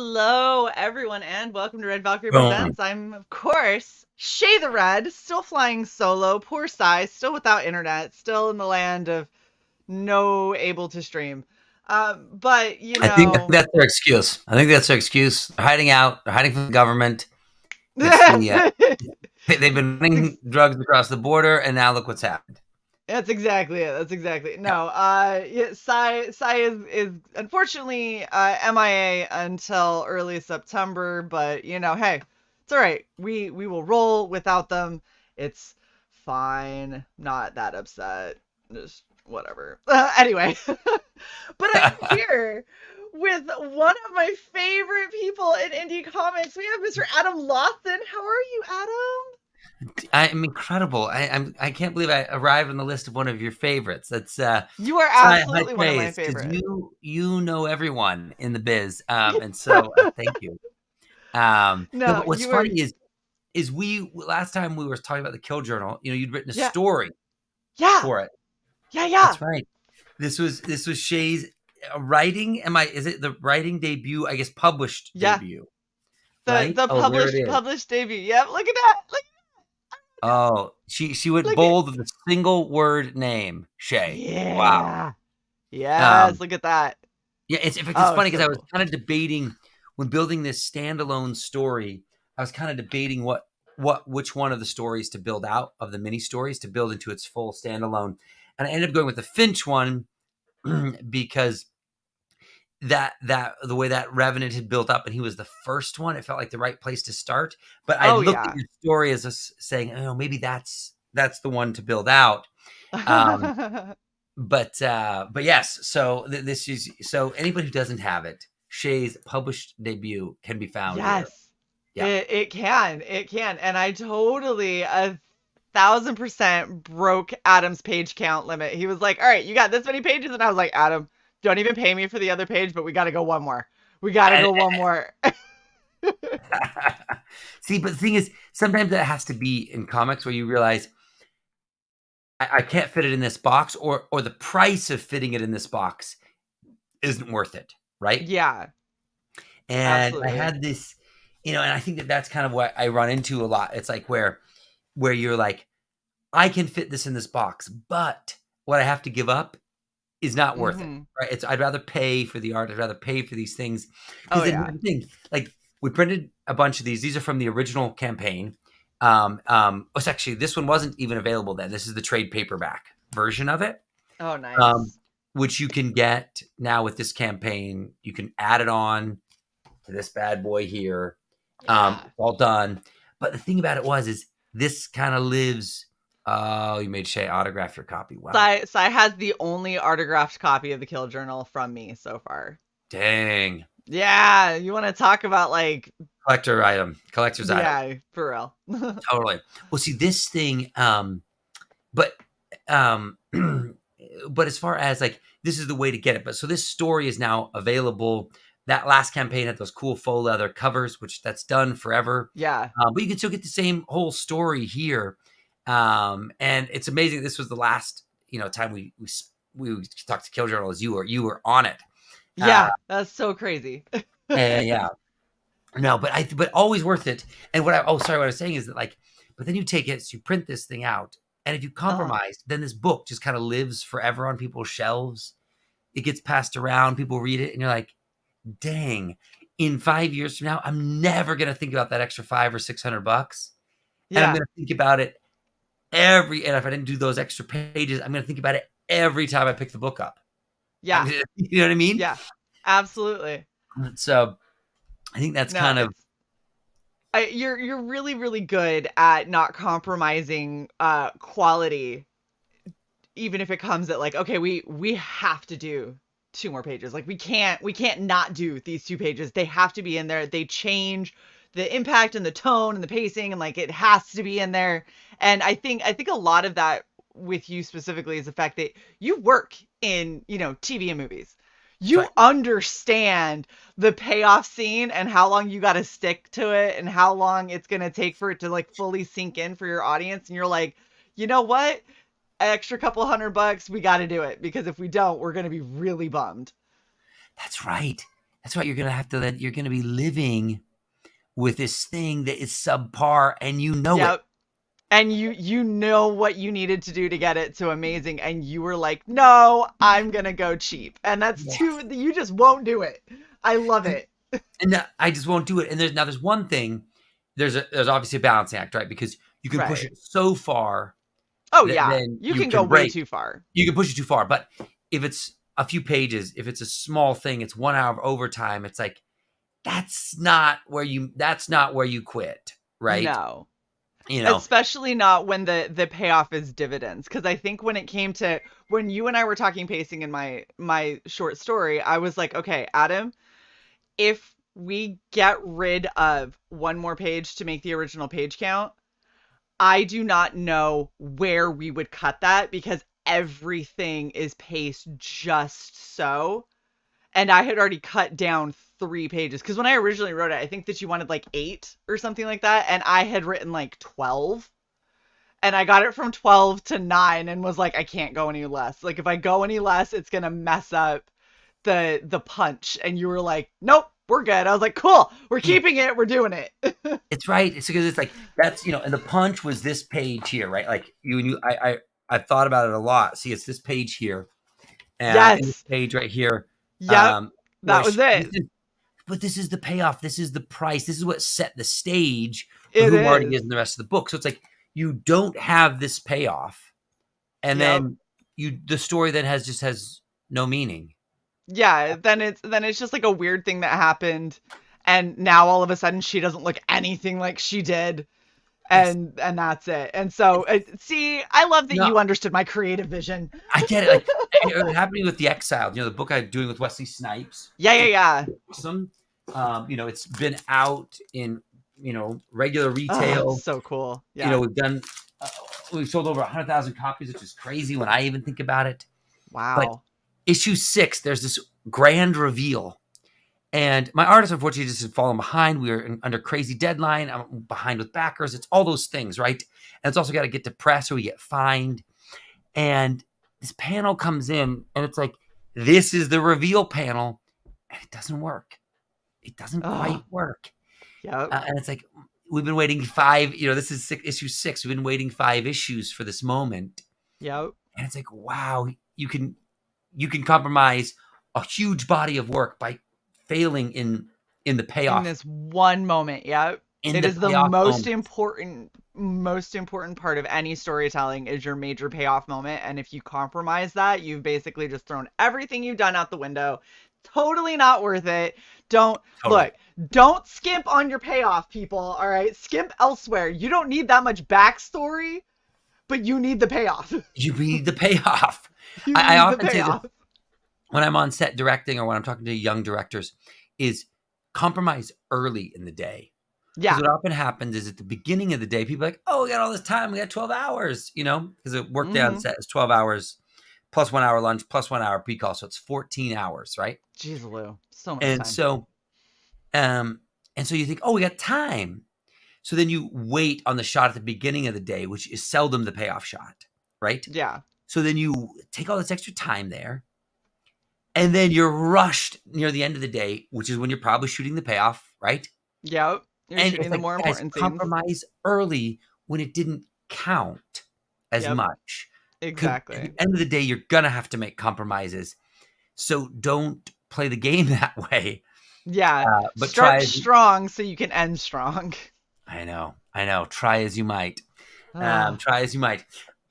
Hello, everyone, and welcome to Red Valkyrie Boom. Presents. I'm, of course, Shae the Red, still flying solo, poor Sai, still without internet, still in the land of no able to stream. But, you I think know, that's their excuse. I think that's their excuse. They're hiding out. They're hiding from the government. It's they've been running drugs across the border, and now look what's happened. That's exactly it. That's exactly it. Yeah. No, yeah, Sai is unfortunately MIA until early September, but hey, it's all right. We will roll without them. It's fine. Not that upset. Just whatever. Anyway, but I'm here with one of my favorite people in indie comics. We have Mr. Adam Lawson. How are you, Adam? I'm incredible. I can't believe I arrived on the list of one of your favorites. That's You are high absolutely one of my praise because favorites. you know everyone in the biz, and so thank you. No, No, but what's you are. funny is we last time we were talking about the Kill Journal. You'd written a Yeah, story yeah, for it. yeah. That's right. This was Shay's writing. Is it the writing debut? I guess published Yeah. debut, The right? the Oh, there it published is. published debut. Yep, look at that. Oh, she went Look at bold with a single word name, Shay. Wow. Yeah. Yes, Um, look at that. yeah, in fact, it's Oh, funny because so I was cool. kind of debating when building this standalone story. I was kind of debating which one of the stories to build out of the mini stories to build into its full standalone, and I ended up going with the Finch one because that the way that Revenant had built up and he was the first one, it felt like the right place to start. But I Oh looked at yeah. your story as saying, oh, maybe that's the one to build out. Um, but yes, so this is so anybody who doesn't have it, Shay's published debut can be found here. Yes. Yeah. It can. It can. And I totally 1,000% broke Adam's page count limit. He was like, "All right, you got this many pages," and I was like, "Adam, don't even pay me for the other page, but we got to go one more. We got to And, go one more." see, but the thing is, sometimes that has to be in comics where you realize I can't fit it in this box, or the price of fitting it in this box isn't worth it, right? Yeah, And I absolutely. had this, and I think that's kind of what I run into a lot. It's like where you're like, I can fit this in this box, but what I have to give up is not worth it, Mhm. right? I'd rather pay for the art. I'd rather pay for these things because Oh then yeah. the thing, like we printed a bunch of these. These are from the original campaign. It's actually this one wasn't even available then. This is the trade paperback version of it. Oh, Um, nice. which you can get now with this campaign. You can add it on to this bad boy here. Yeah. It's all done. But the thing about it is this kind of lives. Oh, you made Shay autograph your copy. Wow. Sai has the only autographed copy of the Kill Journal from me so far. Dang. Yeah, you want to talk about like, Collector's item. yeah, for real. Totally. Well, see this thing, but um, but as far as like this is the way to get it. But so this story is now available. That last campaign had those cool faux leather covers, which that's done forever. Yeah. But you can still get the same whole story here. And it's amazing. This was the last, time we talked to Kill Journal as you were on it. Uh, Yeah, that's so crazy. and yeah, no, but always worth it. And what I was saying is that like, but then you take it, so you print this thing out, and if you Uh-huh. compromise, then this book just kind of lives forever on people's shelves. It gets passed around, people read it, and you're like, dang, in 5 years from now, I'm never gonna think about that extra $500 or $600, and I'm Yeah. gonna think about it and if I didn't do those extra pages, I'm gonna think about it every time I pick the book up. Yeah. You know what I mean? Yeah. Absolutely. So I think that's No, kind of you're really really good at not compromising quality even if it comes at like, okay, we have to do two more pages. Like we can't not do these two pages. They have to be in there. They change the impact and the tone and the pacing, and like it has to be in there. And I think a lot of that with you specifically is the fact that you work in, TV and movies. that's You right. understand the payoff scene and how long you got to stick to it and how long it's going to take for it to like fully sink in for your audience, and you're like, "You know what? Extra couple $100, we got to do it because if we don't, we're going to be really bummed." That's right. That's right. You're gonna be living with this thing that is subpar, and you know it. Yep. And you know what you needed to do to get it to amazing, and you were like, no, I'm gonna go cheap. And that's Yeah. too, you just won't do it. I love it. And I just won't do it. And there's one thing. There's obviously a balancing act, right? Because you can push Right. it so far Oh that yeah. then You you can go can way break. too far. You can push it too far. But if it's a few pages, if it's a small thing, it's 1 hour of overtime. It's like that's not where you quit, right? No. You know, Especially not when the payoff is dividends. Because I think when it came to when you and I were talking pacing in my short story, I was like, okay, Adam, if we get rid of one more page to make the original page count, I do not know where we would cut that because everything is paced just so. And I had already cut down 3 pages because when I originally wrote it, I think that you wanted like 8 or something like that. And I had written like 12. And I got it from 12 to 9 and was like, I can't go any less. Like if I go any less, it's going to mess up the punch. And you were like, nope, we're good. I was like, cool, we're keeping it, we're doing it. it's right. It's because it's like that's and the punch was this page here, right? Like I've thought about it a lot. See, it's this page here, and this Yes. page right here. Yep. Where That was it. but this is the payoff. This is the price. This is what set the stage for It who Marty is. is in the rest of the book. So it's like you don't have this payoff, and Yep. then the story then has no meaning. Yeah, then it's just like a weird thing that happened and now all of a sudden she doesn't look anything like she did Yes. and that's it. And so see, I love that No, you understood my creative vision. I get it. Like it was happening with The Exiled, the book I'm doing with Wesley Snipes. Yeah, yeah, yeah. Awesome. It's been out in regular Oh, retail. so cool. Yeah. We've sold over 100,000 copies, which is crazy when I even think about it. But Wow. issue 6, there's this grand reveal. And my artist, unfortunately, just had fallen behind. We were under crazy deadline. I'm behind with backers. It's all those things, right? And it's also got to get to press or we get fined. And this panel comes in and it's like, this is the reveal panel. And it doesn't work. It doesn't quite Oh, work. yep. And it's like, we've been waiting this is issue 6. We've been waiting 5 issues for this moment. Yep. And it's like, wow, you can compromise a huge body of work by failing in the payoff. In this one moment, yep. It is the most important part of any storytelling is your major payoff moment. And if you compromise that, you've basically just thrown everything you've done out the window. Totally not worth it. Don't skimp on your payoff, people. All right. Skimp elsewhere. You don't need that much backstory, but you need the payoff. You need the payoff. You I need the often say payoff. that when I'm on set directing or when I'm talking to young directors is compromise early in the day. Yeah. Because what often happens is at the beginning of the day, people are like, oh, we got all this time. We got 12 hours, because the work day on set is 12 hours plus 1 hour lunch plus 1 hour pre-call. So it's 14 hours, right? Jeez, Lou. So much And time. so you think, oh, we got time. So then you wait on the shot at the beginning of the day, which is seldom the payoff shot, right? Yeah. So then you take all this extra time there. And then you're rushed near the end of the day, which is when you're probably shooting the payoff, right? Yep. You're And shooting it's the like, more guys, important scenes. compromise early when it didn't count as Yep. much. Exactly. At the end of the day, you're going to have to make compromises. So don't play the game that way. Yeah. But Start strong so you can end strong. I know. Try as you might. Try as you might.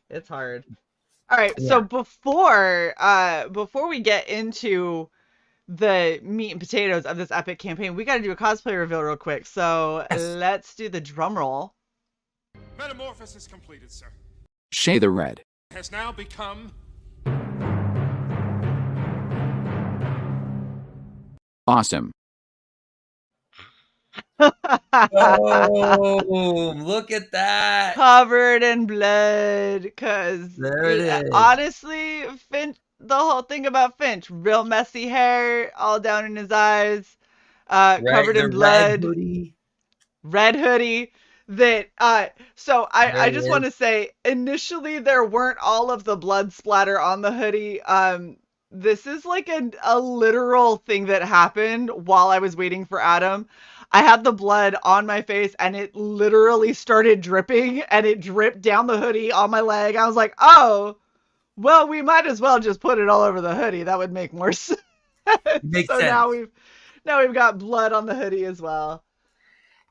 It's hard. All right. Yeah. So before we get into the meat and potatoes of this epic campaign, we got to do a cosplay reveal real quick. So Yes. let's do the drum roll. Metamorphosis completed, sir. Shae the Red. Has now become Awesome. Oh, look at that. Covered in blood, because There it is. honestly, Finch, the whole thing about Finch, real messy hair, all down in his eyes, covered in blood, red hoodie. So I just want to say, initially there weren't all of the blood splatter on the hoodie. this is like a literal thing that happened while I was waiting for Adam. I had the blood on my face and it literally started dripping and it dripped down the hoodie on my leg. I was like, oh, well, we might as well just put it all over the hoodie. That would make more sense. Makes So sense. now we've got blood on the hoodie as well.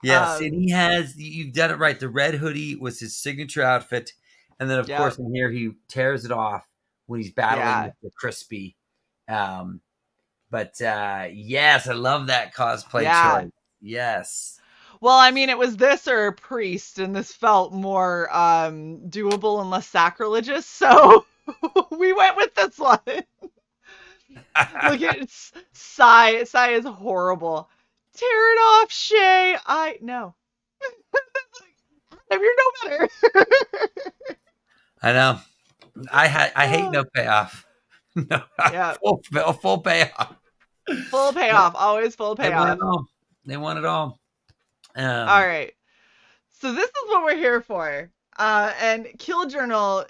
Yes, and Um, he has, you've done it right. The red hoodie was his signature outfit. And then, of course, yep. in here, he tears it off when he's battling Yeah. with the Crispy. Um, but yes, I love that cosplay Yeah. choice. Yes. Well, I mean, it was this or a priest, and this felt more doable and less sacrilegious, so we went with this one. Look at Sai. Sai is horrible. Tear it off, Shae. I no. You're no better. I know. I hate no payoff. No, Yeah, full payoff. full No, payoff. Always full they want it payoff. all. They want it all. All Um, right. So this is what we're here for. And Kill Journal,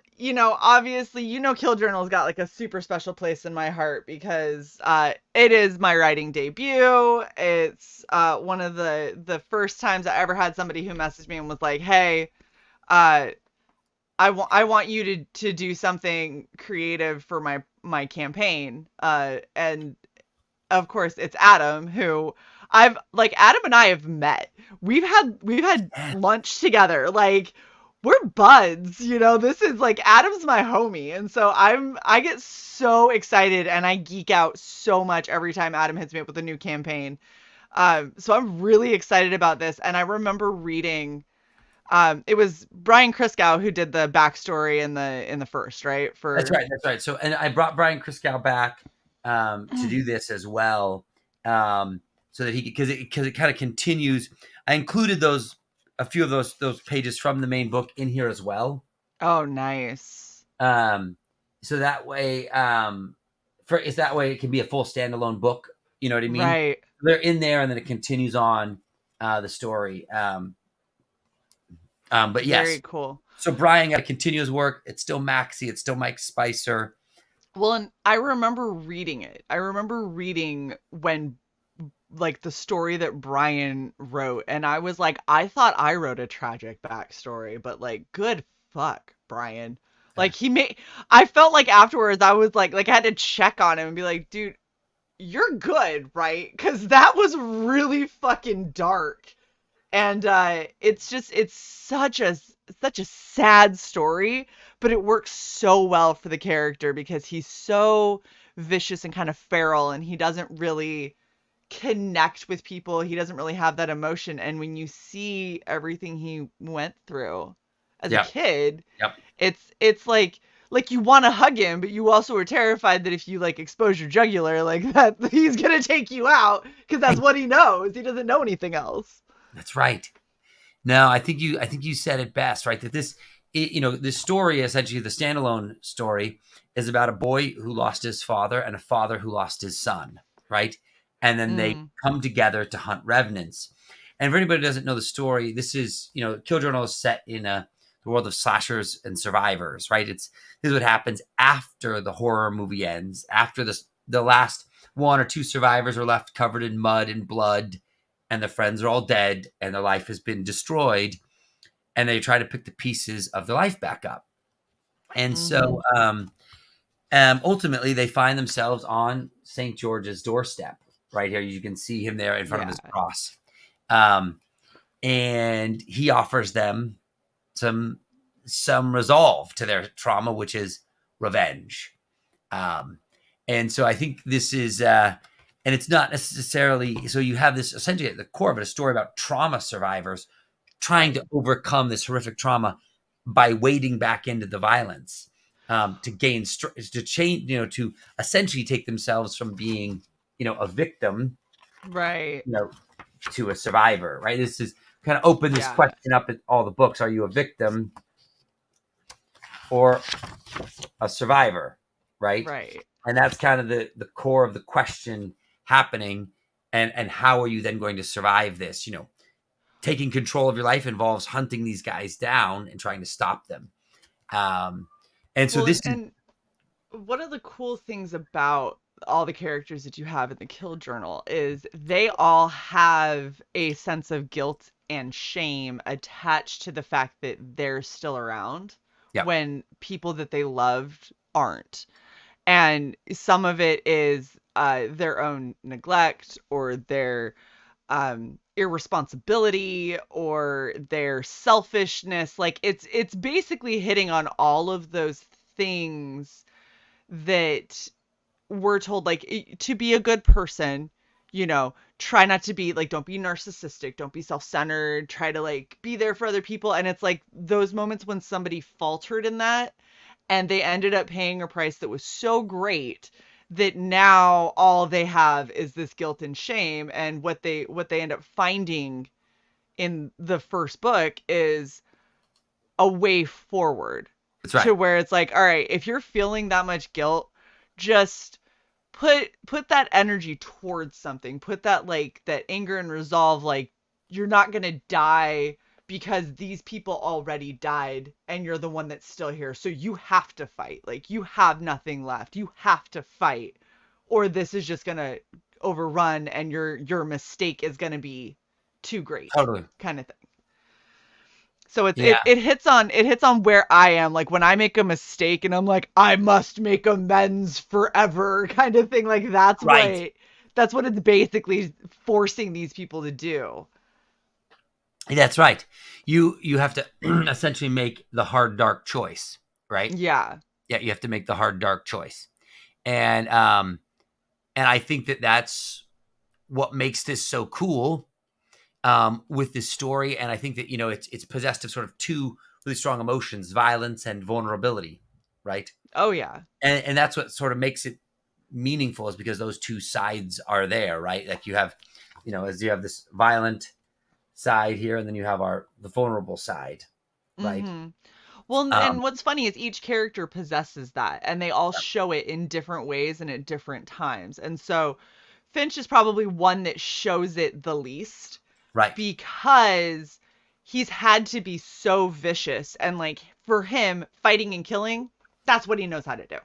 obviously, Kill Journal's got like a super special place in my heart because it is my writing debut. It's one of the first times I ever had somebody who messaged me and was like, "Hey, uh, I want you to do something creative for my campaign." And of course, it's Adam who Adam and I have met. We've had lunch together. Like we're buds, This is like Adam's my homie. And so I get so excited and I geek out so much every time Adam hits me up with a new campaign. So I'm really excited about this. And I remember reading it was Brian Kriskow who did the backstory in the first, right? that's For right. That's right. So, and I brought Brian Kriskow back to do this as well, so that he because it kind of continues. I included a few of those pages from the main book in here as well. Oh, nice. So that way, that way it can be a full standalone book. You know what I mean? Right. They're in there, and then it continues on the story. But yes, Very cool. so Brian got to continue his work. It's still Maxie. It's still Mike Spicer. Well, and I remember reading it. I remember reading when like the story that Brian wrote, and I was like, I thought I wrote a tragic backstory, but like, good fuck, Brian. Like I felt like afterwards I was like I had to check on him and be like, dude, you're good, right? Because that was really fucking dark. And it's such a sad story, but it works so well for the character because he's so vicious and kind of feral, and he doesn't really connect with people. He doesn't really have that emotion. And when you see everything he went through as a Yep. kid, Yep. it's like you want to hug him, but you also are terrified that if you like expose your jugular like that, he's gonna take you out because that's what he knows. He doesn't know anything else. That's right. No, I think you said it best, right? That this story, essentially the standalone story, is about a boy who lost his father and a father who lost his son, right? And then they come together to hunt revenants. And for anybody who doesn't know the story, this is, Kill Journal is set in the world of slashers and survivors, right? This is what happens after the horror movie ends, after the last one or two survivors are left covered in mud and blood, and the friends are all dead, and their life has been destroyed, and they try to pick the pieces of their life back up. And so ultimately, they find themselves on St. George's doorstep. Right here, you can see him there in front of his cross. And he offers them some resolve to their trauma, which is revenge. And so I think this is, and it's not necessarily, so you have this essentially at the core of it, a story about trauma survivors trying to overcome this horrific trauma by wading back into the violence, to gain, to change, to essentially take themselves from being, a victim, Right. To a survivor, right? This is kind of open this question up in all the books. Are you a victim or a survivor, right? Right. And that's kind of the core of the question happening. And how are you then going to survive this? Taking control of your life involves hunting these guys down and trying to stop them. And so one of the cool things about all the characters that you have in the Kill Journal is they all have a sense of guilt and shame attached to the fact that they're still around Yep. when people that they loved aren't. And some of it is their own neglect or their irresponsibility or their selfishness. Like it's basically hitting on all of those things that we're told, like, to be a good person, try not to be like, don't be narcissistic, don't be self-centered, try to like be there for other people. And it's like those moments when somebody faltered in that and they ended up paying a price that was so great that now all they have is this guilt and shame. And what they end up finding in the first book is a way forward That's to right. where it's like, all right, if you're feeling that much guilt, just put that energy towards something. Put that, like, that anger and resolve, like, you're not going to die because these people already died and you're the one that's still here. So you have to fight. Like, you have nothing left. You have to fight or this is just going to overrun and your mistake is going to be too great, Totally. kind of thing. So Yeah. it hits on where I am, like when I make a mistake and I'm like, I must make amends forever, kind of thing. Like Right. that's what it's basically forcing these people to do. That's right. You have to essentially make the hard dark choice, right? Yeah. Yeah, you have to make the hard dark choice. And I think that that's what makes this so cool with this story. And I think that it's possessed of sort of two really strong emotions: violence and vulnerability, right? Oh yeah. And that's what sort of makes it meaningful, is because those two sides are there, right? Like you have, as you have this violent side here, and then you have the vulnerable side, right? Mm-hmm. Well, Um, and what's funny is each character possesses that, and they all show it in different ways and at different times. And so Finch is probably one that shows it the least right. because he's had to be so vicious. And like for him, fighting and killing, that's what he knows how to do.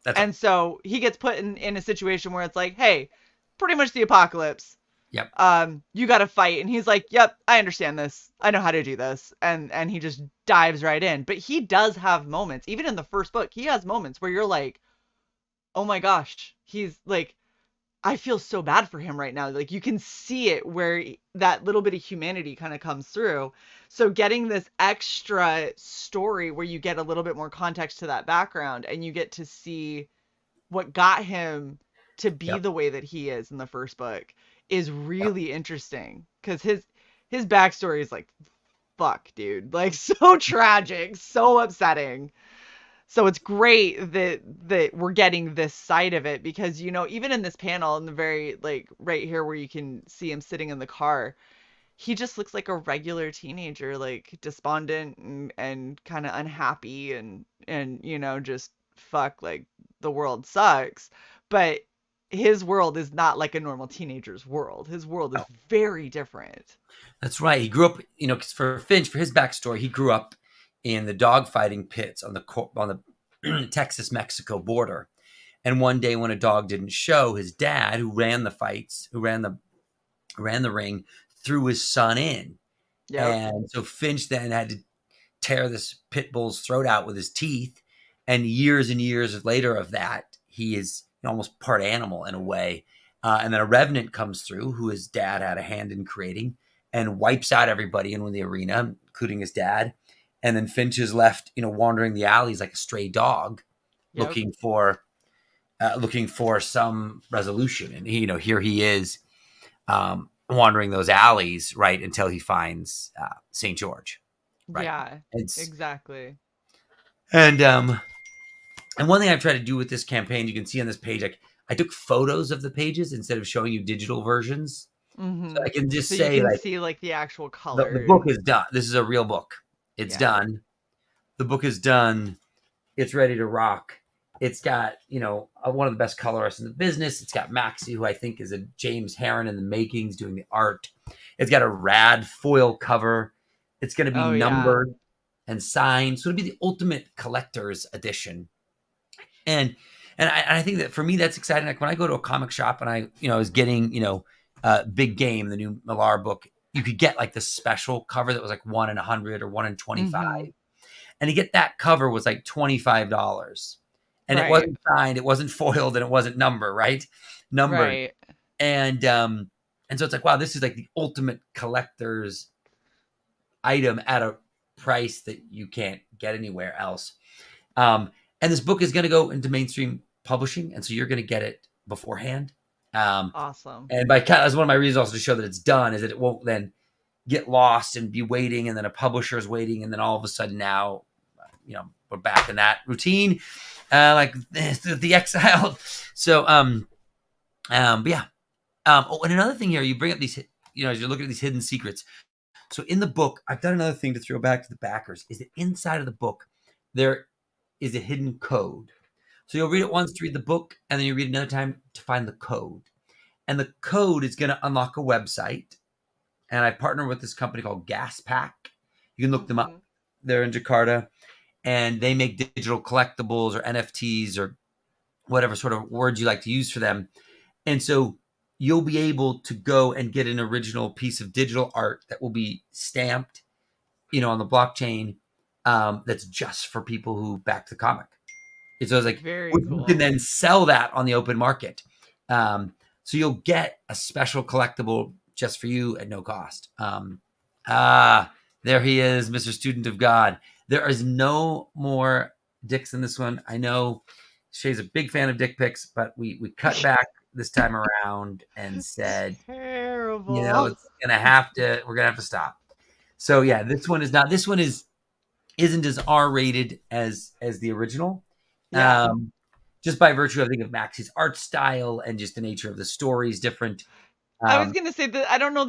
That's right. And so he gets put in a situation where it's like, hey, pretty much the apocalypse. Yep. You got to fight. And he's like, yep, I understand this. I know how to do this. And he just dives right in. But he does have moments, even in the first book, he has moments where you're like, oh my gosh, he's like, I feel so bad for him right now. Like you can see it where that little bit of humanity kind of comes through. So getting this extra story where you get a little bit more context to that background and you get to see what got him to be Yep. the way that he is in the first book is really interesting because his backstory is like, fuck, dude, like so tragic, so upsetting. So it's great that we're getting this side of it because even in this panel in the very, like, right here where you can see him sitting in the car, he just looks like a regular teenager, like despondent and kind of unhappy and just fuck, like the world sucks. But his world is not like a normal teenager's world. His world is Oh, very different. that's right. He grew up, 'cause for Finch, for his backstory, he grew up in the dogfighting pits on the Texas-Mexico border. And one day, when a dog didn't show, his dad, who ran the fights, who ran the ring, threw his son in. Yep. And so Finch then had to tear this pit bull's throat out with his teeth. And years later of that, he is almost part animal in a way. And then a revenant comes through, who his dad had a hand in creating, and wipes out everybody in the arena, including his dad. And then Finch is left, wandering the alleys like a stray dog, Yep. looking for some resolution. And here he is, wandering those alleys, right, until he finds St. George, right? Yeah. It's Exactly. and one thing I've tried to do with this campaign, you can see on this page, like I took photos of the pages instead of showing you digital versions, so Mm-hmm. I can just So you say, can like, see like the actual the color book and is done. This is a real book. It's yeah. done. The book is done. It's ready to rock. It's got, one of the best colorists in the business. It's got Maxie, who I think is a James Herron in the makings, doing the art. It's got a rad foil cover. It's going to be Oh yeah. numbered and signed. So it'll be the ultimate collector's edition. And And I think that for me, that's exciting. Like when I go to a comic shop and I was getting, Big Game, the new Millar book, you could get like the special cover that was like 1 in 100 or 1 in 25. Mm-hmm. And to get that cover was like $25. And it Right. wasn't signed, it wasn't foiled, and it wasn't numbered. Right. And so it's like, wow, this is like the ultimate collector's item at a price that you can't get anywhere else. And this book is going to go into mainstream publishing, and so you're going to get it beforehand. Awesome. And that's one of my reasons also to show that it's done, is that it won't then get lost and be waiting, and then a publisher is waiting, and then all of a sudden now, we're back in that routine, like the exiled. So, but yeah. Oh, and another thing here, you bring up these, as you're looking at these hidden secrets. So in the book, I've done another thing to throw back to the backers, is that inside of the book, there is a hidden code. So you'll read it once to read the book, and then you read it another time to find the code. And the code is going to unlock a website. And I partner with this company called Gaspack. You can look them up. They're in Jakarta, and they make digital collectibles or NFTs or whatever sort of words you like to use for them. And so you'll be able to go and get an original piece of digital art that will be stamped, on the blockchain, that's just for people who back the comic. So it's like, Very you cool. can then sell that on the open market. So you'll get a special collectible just for you at no cost. There he is, Mr. Student of God. There is no more dicks in this one. I know Shae's a big fan of dick pics, but we cut back this time around and said, terrible. we're gonna have to stop. So yeah, this one isn't as R-rated as the original. Yeah. Just by virtue, I think, of Max's art style and just the nature of the story is different. I was gonna say that I don't know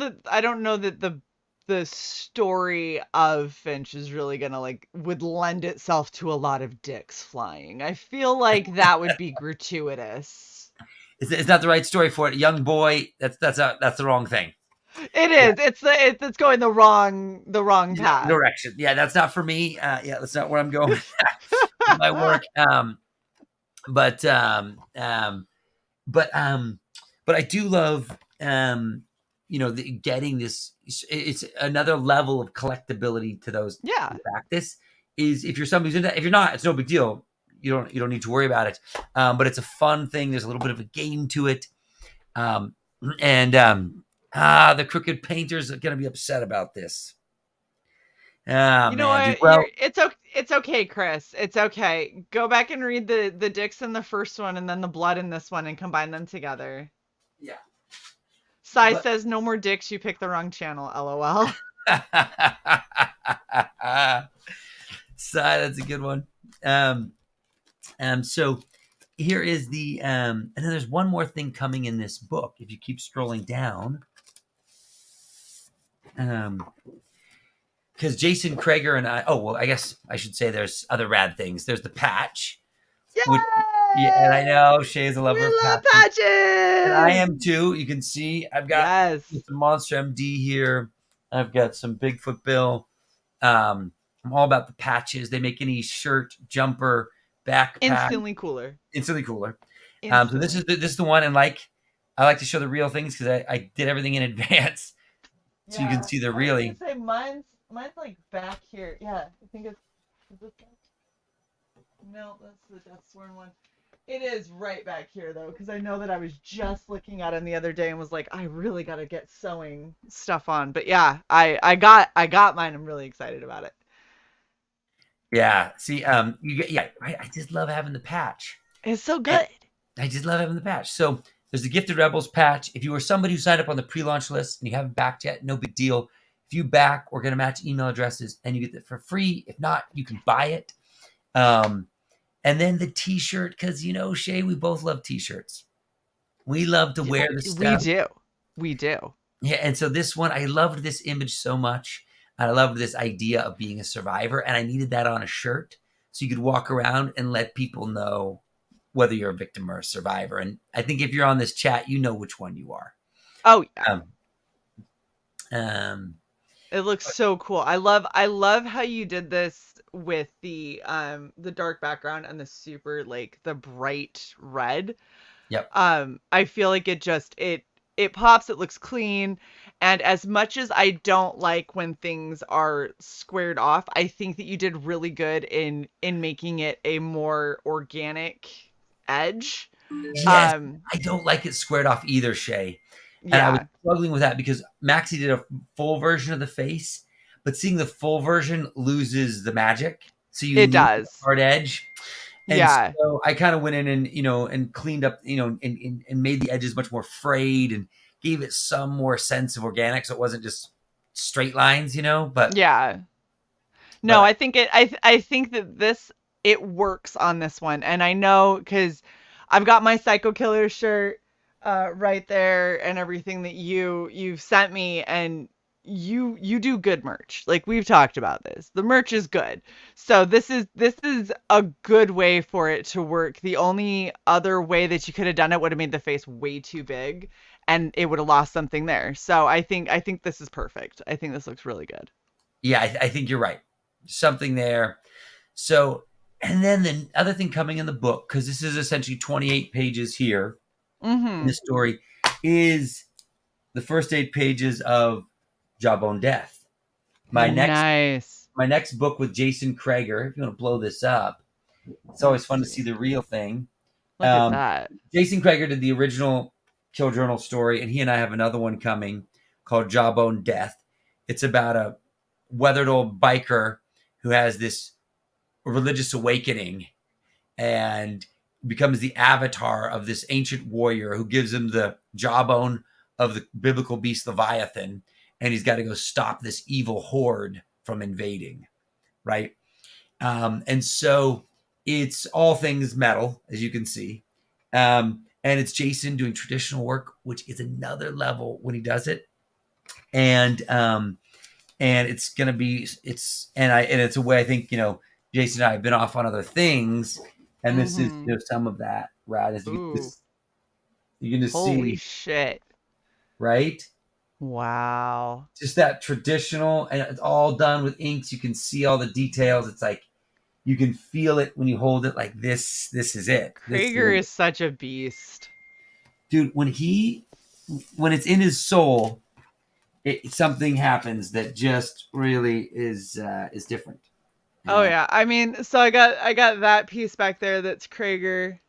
that the story of Finch is really gonna would lend itself to a lot of dicks flying. I feel like that would be gratuitous. It's not the right story for it. Young boy, that's the wrong thing. It is. Yeah. It's going the wrong path. Direction. Yeah, that's not for me. That's not where I'm going with my work. But I do love getting this. It's another level of collectability to those. Yeah. This is, if you're somebody who's into that. If you're not, it's no big deal. You don't need to worry about it. But it's a fun thing. There's a little bit of a game to it. The crooked painters are going to be upset about this. What? It's okay, Chris. It's okay. Go back and read the dicks in the first one and then the blood in this one and combine them together. Yeah. Sai says no more dicks. You picked the wrong channel. LOL. Sai, that's a good one. So here is the and then there's one more thing coming in this book. If you keep scrolling down, because Jason Krager and I guess I should say there's other rad things. There's the patch. Yay! And I know Shae is a lover of patches. And I am too. You can see I've got some Monster MD here. I've got some Bigfoot Bill. I'm all about the patches. They make any shirt, jumper, backpack instantly cooler. So this is the one, and I like to show the real things because I did everything in advance, so you can see the really. I was gonna say mine's like back here. Yeah, I think is this back? No, that's the Deathsworn one. It is right back here though, because I know that I was just looking at him the other day and was like, I really gotta get sewing stuff on. But yeah, I got mine. I'm really excited about it. Yeah. See, I just love having the patch. It's so good. I just love having the patch. So there's the Gifted Rebels patch. If you were somebody who signed up on the pre-launch list and you haven't backed yet, no big deal. If you back, we're going to match email addresses and you get it for free. If not, you can buy it. And then the t-shirt, because, Shae, we both love t-shirts. We love to wear the stuff. We do. Yeah, and so this one, I loved this image so much. I loved this idea of being a survivor, and I needed that on a shirt so you could walk around and let people know whether you're a victim or a survivor. And I think if you're on this chat, you know which one you are. Oh, yeah. It looks so cool. I love how you did this with the dark background and the super like the bright red. Yep. I feel like it pops, it looks clean, and as much as I don't like when things are squared off, I think that you did really good in making it a more organic edge. Yes, Um I don't like it squared off either, Shay. And I was yeah, struggling with that because Maxie did a full version of the face, but seeing the full version loses the magic. So you it lose the does. hard edge. And Yeah. so I kind of went in and, and cleaned up, and made the edges much more frayed and gave it some more sense of organic. So it wasn't just straight lines, Yeah. No, but I think I think that it works on this one. And I know cuz I've got my Psycho Killer shirt right there and everything that you've sent me, and you do good merch. Like we've talked about this. The merch is good. So this is a good way for it to work. The only other way that you could have done it would have made the face way too big and it would have lost something there. So I think this is perfect. I think this looks really good. yeah, I think you're right. Something there. So, and then the other thing coming in the book, because this is essentially 28 pages here in the Mhm. story, is the first 8 pages of Jawbone Death. My next Nice. my next book with Jason Krager. If you want to blow this up, it's always Let's fun to see. see the real thing. Look at Um, that. Jason Krager did the original Kill Journal story, and he and I have another one coming called Jawbone Death. It's about a weathered old biker who has this religious awakening and becomes the avatar of this ancient warrior who gives him the jawbone of the biblical beast Leviathan, and he's got to go stop this evil horde from invading, right? And so it's all things metal, as you can see. And it's Jason doing traditional work, which is another level when he does it. And it's gonna be it's a way I think Jason and I have been off on other things, and this is Mhm. some of that, right? Ooh. You're gonna Holy see, shit. right? Wow. Just that traditional, and it's all done with inks. You can see all the details. It's like you can feel it when you hold it. Like this. This is it. This Krager is is such a beast. dude. When it's in his soul, something happens that just really is different. Oh yeah. I mean, so I got that piece back there that's Krager,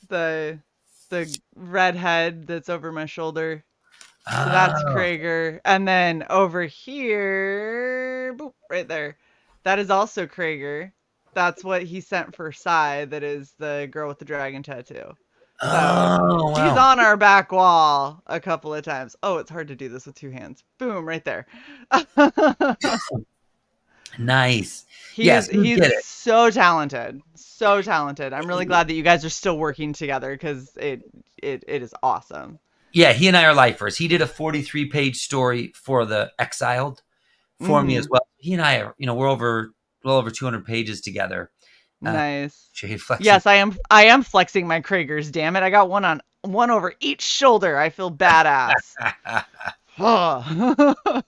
the the redhead that's over my shoulder. So that's Oh, Krager. And then over here, boop, right there. That is also Krager. That's what he sent for Sai, that is the girl with the dragon tattoo. So oh, she's wow. on our back wall a couple of times. Oh, it's hard to do this with two hands. Boom, right there. Nice. he's Yes, you he's get it. so talented. So talented. I'm really glad that you guys are still working together because it is awesome. Yeah, he and I are lifers. He did a 43-page story for the Exiled for me as Mm-hmm. well. He and I are, we're well over 200 pages together. Nice. Shade flexing. Yes, I am flexing my Kragers, damn it. I got one over each shoulder. I feel badass. Oh.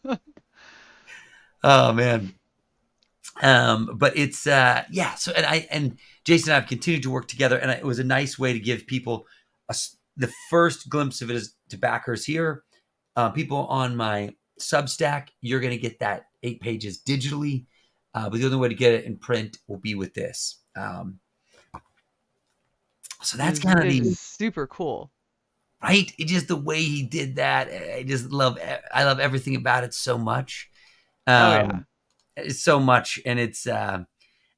Oh man. But it's yeah. So and Jason and I have continued to work together, and it was a nice way to give people the first glimpse of it is to backers here. People on my Substack, you're going to get that 8 pages digitally, but the only way to get it in print will be with this. So It that's is kind of it is the super cool. right. It just the way he did that. I love everything about it so much. Oh yeah. Um, it's so much, and it's and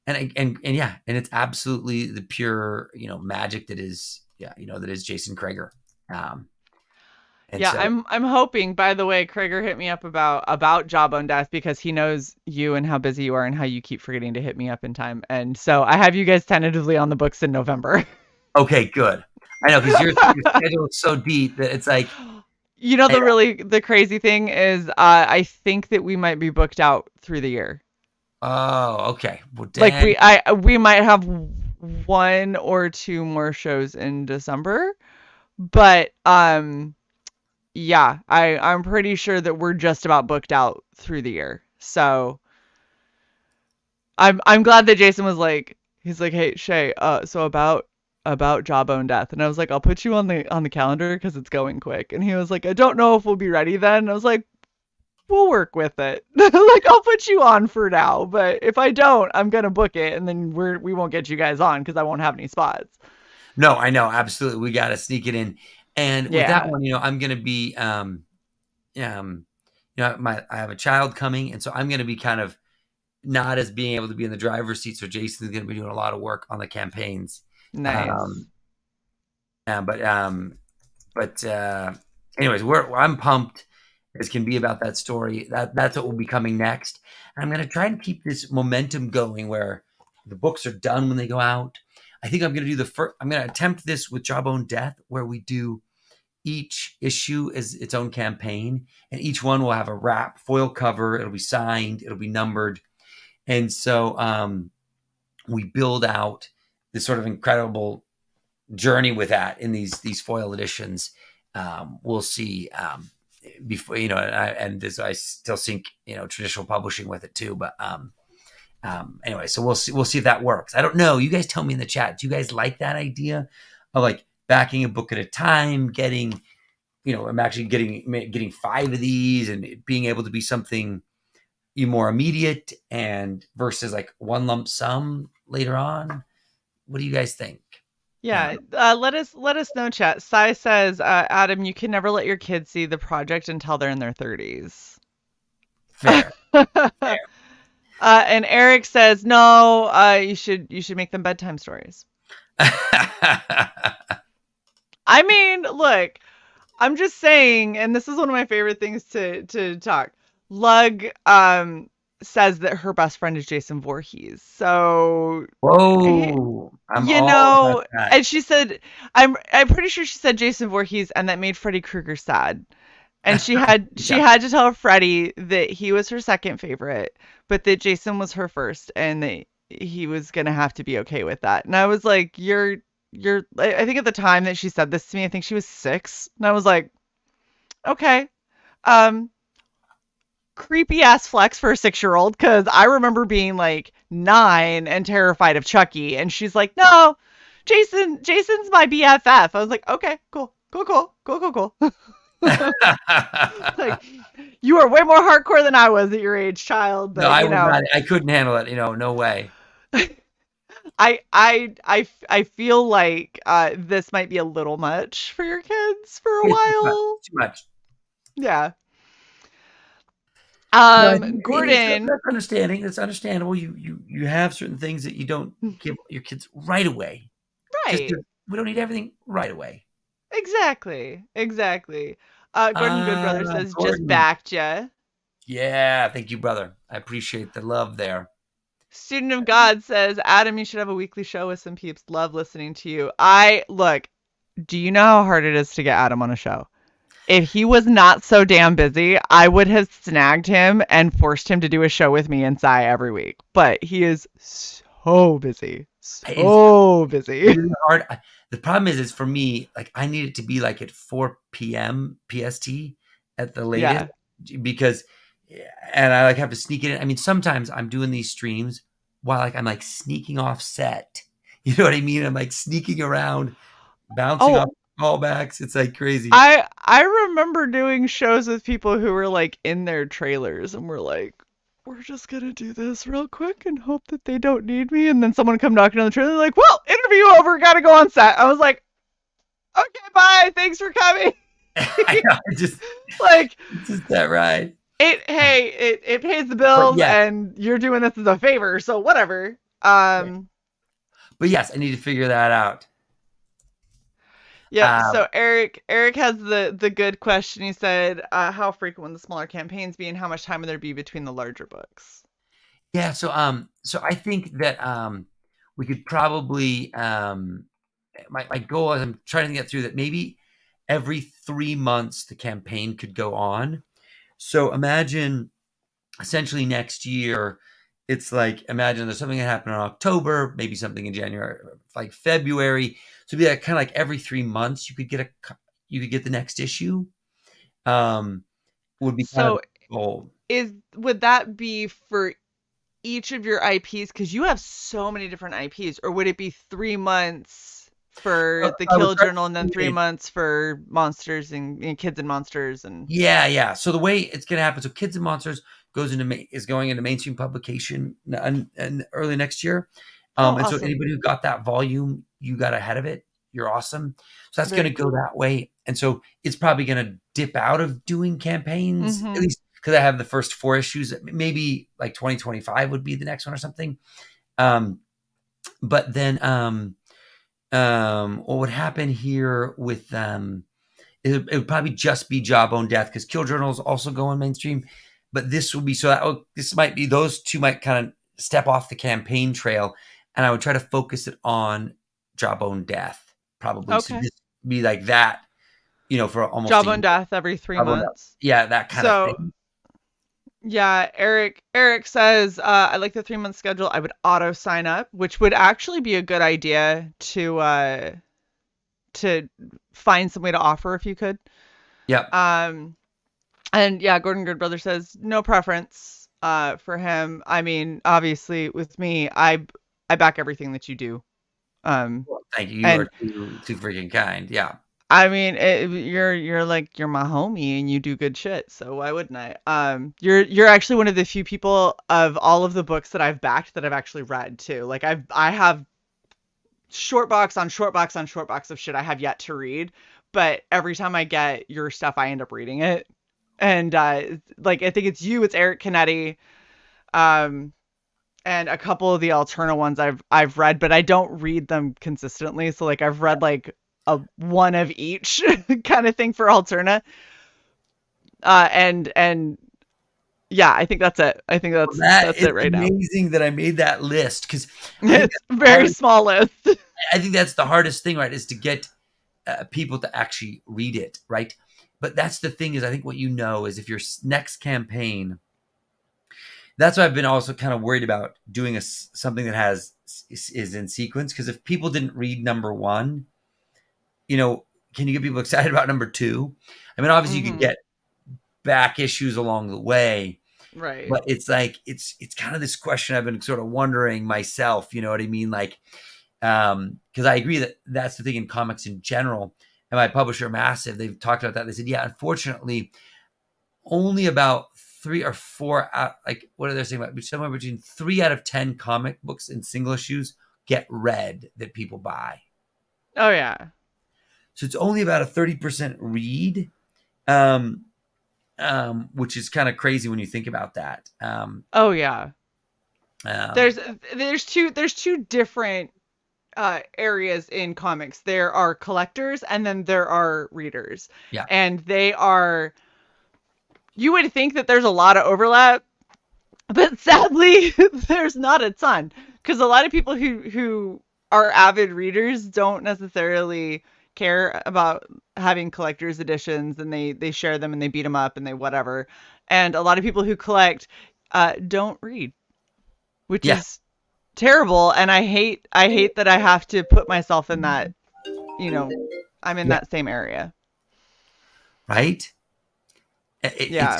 yeah, and it's absolutely the pure magic that is that is Jason Krager. Um, and Yeah, so I'm hoping, by the way, Krager hit me up about Jawbone Death because he knows you and how busy you are and how you keep forgetting to hit me up in time. And so I have you guys tentatively on the books in November. okay, good. I know because your schedule is so deep that it's like, You know, hey, the crazy thing is I think that we might be booked out through the year. oh, okay, well, Like dang, we might have one or two more shows in December, but Yeah, I'm pretty sure that we're just about booked out through the year. So I'm glad that Jason was like, he's like, hey Shae, so about Jawbone Death, and I was like, I'll put you on the calendar because it's going quick, and he was like, I don't know if we'll be ready then. And I was like, we'll work with it. Like, I'll put you on for now, but if I don't, I'm gonna book it, and then we won't get you guys on because I won't have any spots. No, I know, absolutely. We got to sneak it in. And with that Yeah, one, I'm going to be, I have a child coming, and so I'm going to be kind of not as being able to be in the driver's seat. So Jason's going to be doing a lot of work on the campaigns. nice. Um, but anyways, I'm pumped as can be about that story. That's what will be coming next. And I'm going to try and keep this momentum going where the books are done when they go out. I think I'm going to do I'm going to attempt this with Jawbone Death, where we do each issue as its own campaign, and each one will have a wrap foil cover. It'll be signed. It'll be numbered. And so we build out this sort of incredible journey with that in these foil editions. We'll see before, and this, I still sync, traditional publishing with it too. But anyway, so we'll see if that works. I don't know. You guys tell me in the chat. Do you guys like that idea of like backing a book at a time, getting, I'm actually getting 5 of these and being able to be something more immediate and versus like one lump sum later on? What do you guys think? Yeah, let us know, chat. Sai says, Adam, you can never let your kids see the project until they're in their 30s. Fair. Fair. And Eric says, no, you should make them bedtime stories. I mean, look, I'm just saying, and this is one of my favorite things to talk. Lug says that her best friend is Jason Voorhees. So Whoa. I'm you all know, about that. and she said, I'm pretty sure she said Jason Voorhees, and that made Freddy Krueger sad. And she had to tell Freddy that he was her second favorite, but that Jason was her first, and that he was gonna have to be okay with that. And I was like, I think at the time that she said this to me, I think she was 6, and I was like, okay, um, creepy ass flex for a 6-year-old, because I remember being like 9 and terrified of Chucky, and she's like, no, Jason's my BFF. I was like, okay, cool. Like, you are way more hardcore than I was at your age, child. But No, I was not. I couldn't handle it. No way. I feel like this might be a little much for your kids for a while. Too much. Yeah. Gordon. That's understanding. That's understandable. You have certain things that you don't give your kids right away. Right. We don't need everything right away. Exactly. Gordon Goodbrother says, Gordon. just backed ya. Yeah, thank you, brother. I appreciate the love there. Student of God says, Adam, you should have a weekly show with some peeps. Love listening to you. Look, do you know how hard it is to get Adam on a show? If he was not so damn busy, I would have snagged him and forced him to do a show with me and Sai every week. But he is so busy. So busy. It's really hard. The problem is for me, like, I need it to be like at 4 p.m. PST at the latest, because, and I like have to sneak it in. I mean, sometimes I'm doing these streams while like I'm like sneaking off set. You know what I mean? I'm like sneaking around, bouncing off callbacks. It's like crazy. I remember doing shows with people who were like in their trailers and were like, we're just gonna do this real quick and hope that they don't need me. And then someone come knocking on the trailer, like, well, interview over, gotta go on set. I was like, okay, bye, thanks for coming. I know, just like, it's just that right. It pays the bills, and you're doing this as a favor, so whatever. But yes, I need to figure that out. Yeah, so Eric has the good question. He said, how frequent will the smaller campaigns be, and how much time will there be between the larger books? Yeah, so I think that we could probably my goal is, I'm trying to get through that, maybe every 3 months the campaign could go on. So imagine essentially next year, it's like, imagine there's something that happened in October, maybe something in January, like February. So it'd be like kind of like every 3 months you could get the next issue. would be kind of So the goal. would that be for each of your IPs? Because you have so many different IPs, or would it be 3 months for the I would Kill try to Journal and then do three it. months for monsters and kids and monsters and Yeah. So the way it's going to happen, so Kids and Monsters is going into mainstream publication and early next year. oh, And so awesome. anybody who got that volume, you got ahead of it. You're awesome. So that's going Very to go cool. that way. And so it's probably going to dip out of doing campaigns, at Mm-hmm. least because I have the first 4 issues. Maybe like 2025 would be the next one or something. But then what would happen here with it would probably just be Jawbone Death because Kill Journals also go on mainstream. But this will be this might be those two might kind of step off the campaign trail, and I would try to focus it on Jawbone Death probably. So Okay. just be like that, for almost a Job on year. death every three Jawbone Death. months. Yeah, that kind of So thing. yeah, Eric says I like the 3 month schedule. I would auto sign up, which would actually be a good idea to find some way to offer if you could. Yep. And yeah, Gordon Goodbrother says no preference for him. I mean, obviously with me, I back everything that you do. Thank you. You And are too freaking kind. Yeah. I mean, you're like you're my homie and you do good shit, so why wouldn't I? You're actually one of the few people of all of the books that I've backed that I've actually read too. Like I have short box on short box on short box of shit I have yet to read, but every time I get your stuff, I end up reading it. And like I think it's you, it's Eric Canetti, um, and a couple of the Alterna ones I've read, but I don't read them consistently. So like I've read like a one of each kind of thing for Alterna. And yeah, I think that's it. I think That that's is it right now. amazing that I made that list because I think It's a very small list. I think that's the hardest thing, right? Is to get people to actually read it, right? But that's the thing is, I think what is if your next campaign, that's why I've been also kind of worried about doing something that is in sequence. Because if people didn't read number 1, can you get people excited about number 2? I mean, obviously you could get back issues along the way, Right. but it's like it's kind of this question I've been sort of wondering myself. You know what I mean? Like, because I agree that that's the thing in comics in general. And my publisher, Massive, they've talked about that. They said, yeah, unfortunately, only about 3 or 4 out, like what are they saying about somewhere between 3 out of 10 comic books in single issues get read that people buy. Oh yeah. So it's only about a 30% read, which is kind of crazy when you think about that. Oh yeah. There's two different areas in comics. There are collectors and then there are readers. Yeah. And you would think that there's a lot of overlap, but sadly there's not a ton because a lot of people who are avid readers don't necessarily care about having collector's editions, and they share them and they beat them up and they whatever. And a lot of people who collect don't read, which Yeah. is terrible. And I hate that I have to put myself in that, I'm in that same area. Right? Yeah.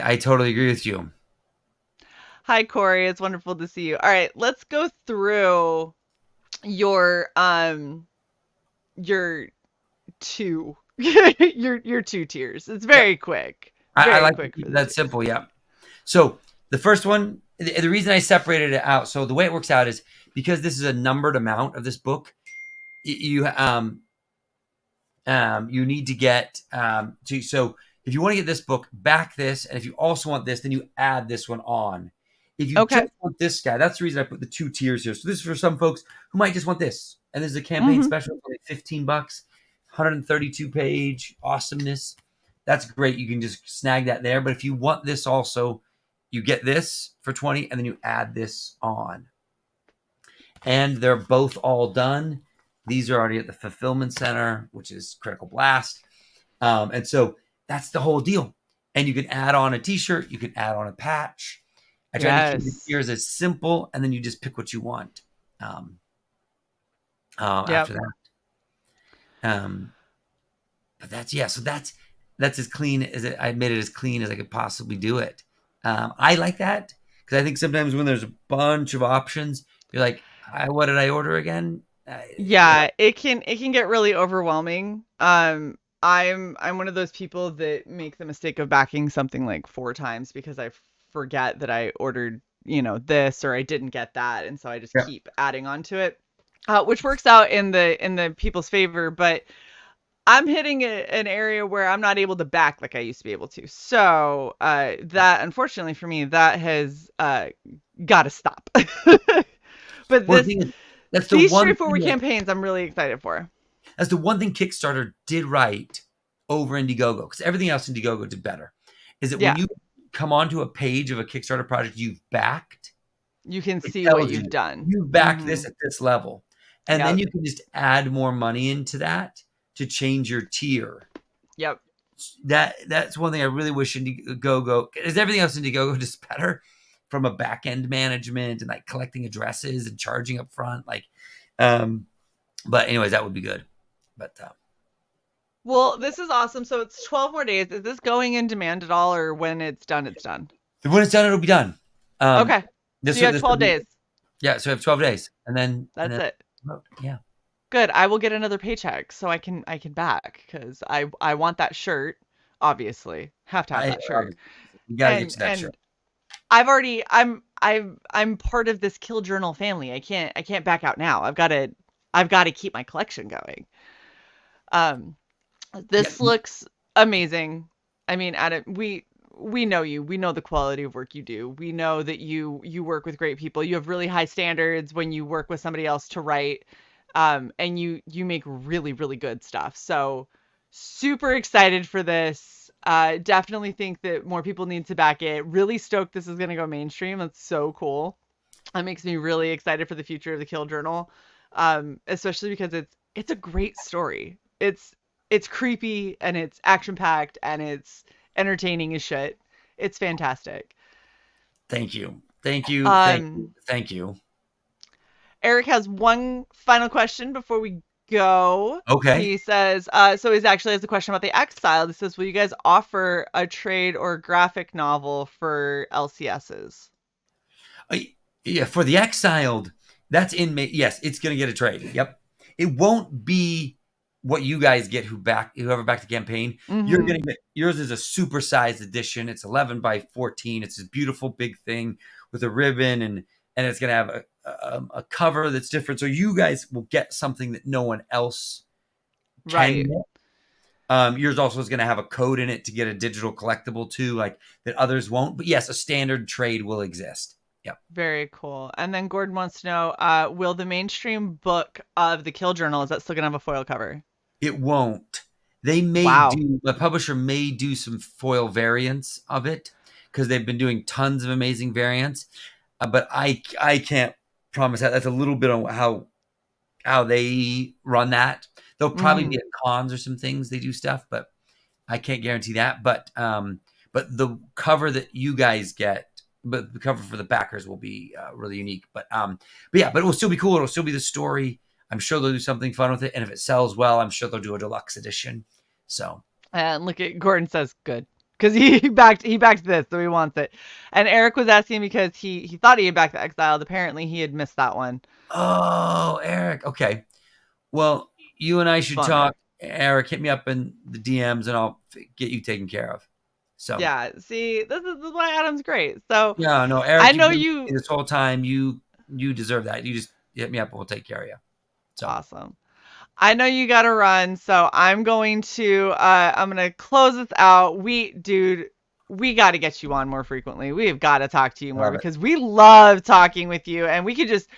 I totally agree with you. Hi, Corey. It's wonderful to see you. All right, let's go through your two your 2 tiers. It's very quick. I like quick for that simple. Yeah. So the first one, the reason I separated it out, so the way it works out is because this is a numbered amount of this book. You need to get so if you want to get this book, back this, and if you also want this, then you add this one on. If you just want this guy, that's the reason I put the 2 tiers here. So this is for some folks who might just want this, and this is a campaign special for like $15, 132 page awesomeness. That's great. You can just snag that there. But if you want this also, you get this for 20, and then you add this on. And they're both all done. These are already at the fulfillment center, which is Critical Blast. And so that's the whole deal. And you can add on a t-shirt. You can add on a patch. I try to keep the tiers as simple, and then you just pick what you want after that. But that's, so that's that's as clean as I made it as clean as I could possibly do it. I like that because I think sometimes when there's a bunch of options, you're like, what did I order again? Yeah, it can get really overwhelming. I'm one of those people that make the mistake of backing something like 4 times because I forget that I ordered, this or I didn't get that, and so I just Yeah. keep adding on to it, which works out in the people's favor. But I'm hitting an area where I'm not able to back like I used to be able to. So that, unfortunately for me, that has got to stop. But Well, the thing is, that's the these one straightforward thing campaigns I'm really excited for. that's the one thing Kickstarter did right over Indiegogo, because everything else Indiegogo did better, is that when Yeah, you come onto a page of a Kickstarter project you've backed, you can it see what tells you've you done. you backed Hmm. this at this level, and then Yep. you can just add more money into that to change your tier. Yep. That's one thing I really wish Indiegogo, is everything else Indiegogo just better from a back end management and like collecting addresses and charging up front, but anyways, that would be good. But Well, this is awesome. So it's 12 more days. Is this going in demand at all, or when it's done, it's done? when it's done, it'll be done. Okay. So This you have this 12 days. yeah. So I have 12 days, and then That's it. yeah. Good. I will get another paycheck so I can back because I want that shirt. Obviously, have to have that shirt. You gotta get And to that shirt. I'm part of this Kill Journal family. I can't back out now. I've got to keep my collection going. Um, this Yeah, looks amazing. I mean, Adam, we know you. We know the quality of work you do. We know that you work with great people. You have really high standards when you work with somebody else to write. And you make really, really good stuff. So super excited for this. Definitely think that more people need to back it. Really stoked this is gonna go mainstream. That's so cool. That makes me really excited for the future of the Kill Journal. Especially because it's a great story. It's creepy and it's action packed and it's entertaining as shit. It's fantastic. thank you, thank you, thank you, Um, thank you. Eric has one final question before we go. Okay. He says, so he actually has a question about the Exile. He says, will you guys offer a trade or graphic novel for LCSs? Uh, yeah, for the Exiled, that's in May. Yes, it's gonna get a trade. Yep. It won't be what you guys get whoever backed the campaign. You're Mm-hmm. gonna get yours is a supersized edition. It's 11 by 14. It's this beautiful big thing with a ribbon and it's gonna have a cover that's different. So you guys will get something that no one else can Right. get. Yours also is going to have a code in it to get a digital collectible too, like that others won't. But yes, a standard trade will exist. Yep. Very cool. And then Gordon wants to know, will the mainstream book of the Kill Journal, is that still going to have a foil cover? It won't. Wow. The publisher may do some foil variants of it because they've been doing tons of amazing variants. But I can't promise that. That's a little bit on how they run that. There'll probably Mm-hmm. be at cons or some things they do stuff, but I can't guarantee that. But the cover that you guys get, but the cover for the backers will be really unique. But yeah, but it will still be cool. It'll still be the story. I'm sure they'll do something fun with it, and if it sells well, I'm sure they'll do a deluxe edition. So And look at Gordon says good because he backed this, so he wants it. And Eric was asking because he thought he had backed the Exiled. Apparently, he had missed that one. oh, Eric. Okay. Well, you and I should Bummer. talk. Eric, hit me up in the DMs, and I'll get you taken care of. So Yeah. See, this is why Adam's great. So yeah, no, I Eric, you've know been with me you. this whole time. You deserve that. You just hit me up, and we'll take care of you. So Awesome. I know you gotta run, so I'm gonna close this out. Dude, we gotta get you on more frequently. We've gotta talk to you more love it. because we love talking with you, and we just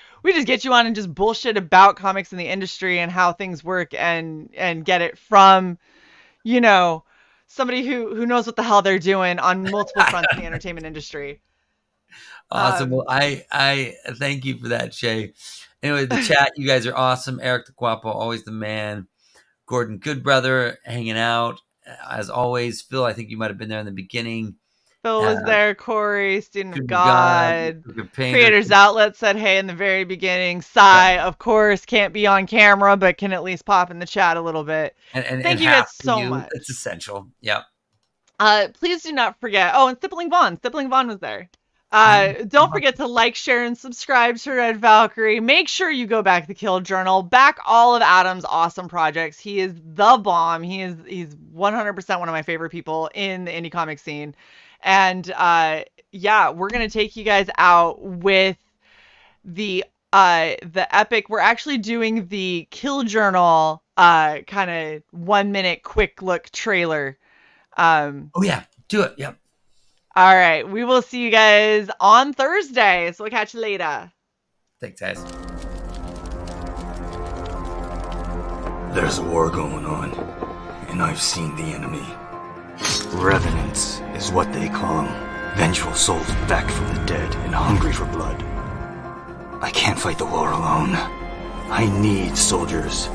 get you on and just bullshit about comics in the industry and how things work and get it from, you know, somebody who knows what the hell they're doing on multiple fronts in the entertainment industry. Awesome. Well, Um, I thank you for that, Shae. Anyway, the chat, you guys are awesome. Eric the Guapo, always the man. Gordon Goodbrother, hanging out as always. Phil, I think you might have been there in the beginning. Phil was there. Corey, Student of God, God. Creators Outlet said hey in the very beginning. Sai, of course, can't be on camera, but can at least pop in the chat a little bit. Thank you guys so much. It's essential. Yep. Please do not forget. Oh, and Stippling Vaughn. Stippling Vaughn was there. Don't forget to like, share, and subscribe to Red Valkyrie. Make sure you go back to Kill Journal. Back all of Adam's awesome projects. He is the bomb. He's 100% one of my favorite people in the indie comic scene. And yeah, we're gonna take you guys out with the epic. We're actually doing the Kill Journal kind of 1 minute quick look trailer. Oh yeah, do it. Yep. All right, we will see you guys on Thursday. So we'll catch you later. Thanks, guys. There's a war going on, and I've seen the enemy. Revenants is what they call them. Vengeful souls back from the dead and hungry for blood. I can't fight the war alone. I need soldiers.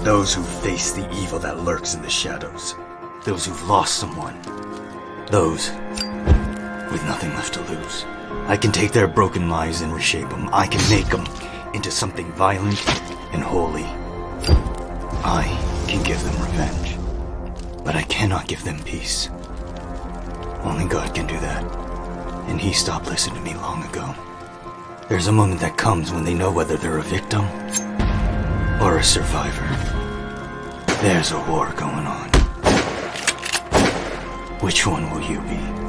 Those who face the evil that lurks in the shadows. Those who've lost someone. Those with nothing left to lose. I can take their broken lives and reshape them. I can make them into something violent and holy. I can give them revenge. But I cannot give them peace. Only God can do that. And He stopped listening to me long ago. There's a moment that comes when they know whether they're a victim or a survivor. There's a war going on. Which one will you be?